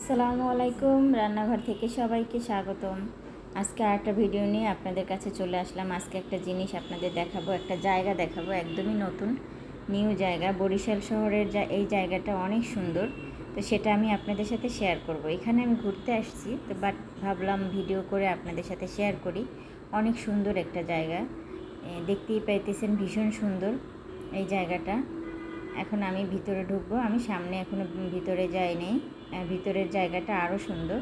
আসসালামু আলাইকুম, রান্নাঘর থেকে সবাইকে স্বাগতম। আজকে আরেকটা ভিডিও নিয়ে আপনাদের কাছে চলে আসলাম। আজকে একটা জিনিস আপনাদের দেখাবো, একটা জায়গা দেখাবো, একদমই নতুন নিউ জায়গা। বরিশাল শহরের এই জায়গাটা অনেক সুন্দর, তো সেটা আমি আপনাদের সাথে শেয়ার করব। এখানে আমি ঘুরতে আসছি, তো বাট ভাবলাম ভিডিও করে আপনাদের সাথে শেয়ার করি। অনেক সুন্দর একটা জায়গা, দেখতেই পাইতেছেন, ভীষণ সুন্দর এই জায়গাটা। এখন আমি ভিতরে ঢুকবো, আমি সামনে এখনও ভিতরে যাইনি। ভিতরের জায়গাটা আরও সুন্দর।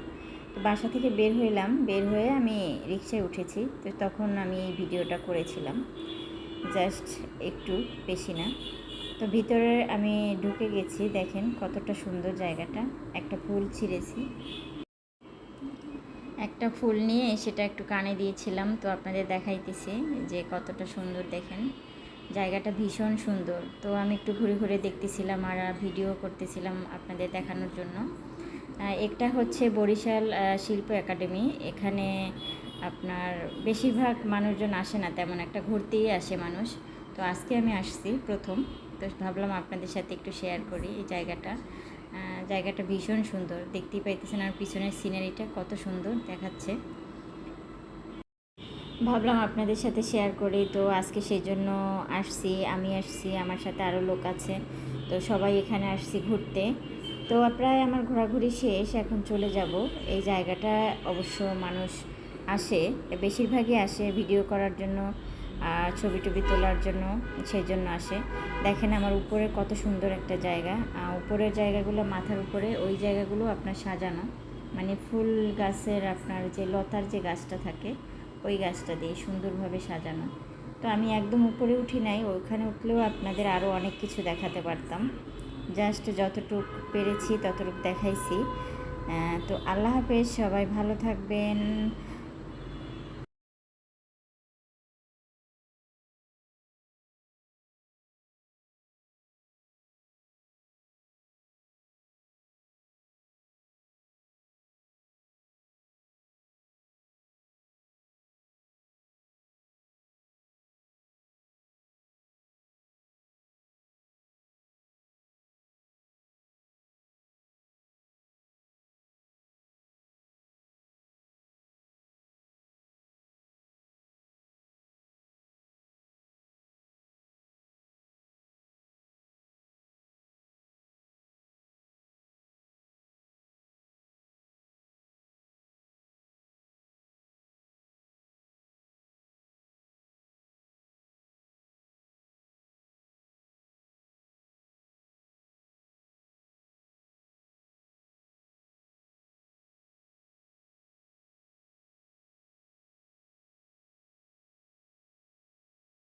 তো বাসা থেকে বের হইলাম, বের হয়ে আমি রিক্সায় উঠেছি, তো তখন আমি এই ভিডিওটা করেছিলাম, জাস্ট একটু, বেশি না। তো ভিতরে আমি ঢুকে গেছি, দেখেন কতটা সুন্দর জায়গাটা। একটা ফুল ছিঁড়েছি, একটা ফুল নিয়ে সেটা একটু কানে দিয়েছিলাম, তো আপনাদের দেখাইতেছি যে কতটা সুন্দর দেখেন। জায়গাটা ভীষণ সুন্দর। তো আমি একটু ঘুরে ঘুরে দেখতেছিলাম আর ভিডিও করতেছিলাম আপনাদের দেখানোর জন্য। একটা হচ্ছে বরিশাল শিল্প একাডেমি। এখানে আপনার বেশিরভাগ মানুষজন আসে না, তেমন একটা, ঘুরতেই আসে মানুষ। তো আজকে আমি আসছি প্রথম, তো ভাবলাম আপনাদের সাথে একটু শেয়ার করি এই জায়গাটা। জায়গাটা ভীষণ সুন্দর, দেখতেই পাইতেছেন, আর পিছনের সিনারিটা কত সুন্দর দেখাচ্ছে। ভাবলাম আপনাদের সাথে শেয়ার করি, তো আজকে সেই জন্য আসছি। আমি আসছি, আমার সাথে আরও লোক আছে, তো সবাই এখানে আসছি ঘুরতে। তো প্রায় আমার ঘোরাঘুরি শেষ, এখন চলে যাব। এই জায়গাটা অবশ্য মানুষ আসে, বেশিরভাগই আসে ভিডিও করার জন্য, ছবি টবি তোলার জন্য, সেই জন্য আসে। দেখেন আমার উপরে কত সুন্দর একটা জায়গা। উপরের জায়গাগুলো, মাথার উপরে ওই জায়গাগুলো আপনার সাজানো, মানে ফুল গাছের, আপনার যে লতার যে গাছটা থাকে ওই গাছটা দিয়ে সুন্দরভাবে সাজানো। তো আমি একদম উপরে উঠি নাই, ওইখানে উঠলেও আপনাদের আরও অনেক কিছু দেখাতে পারতাম, জাস্ট যতটুক পেরেছি ততটুক দেখাইছি। তো আল্লাহ হাফেজ, সবাই ভালো থাকবেন।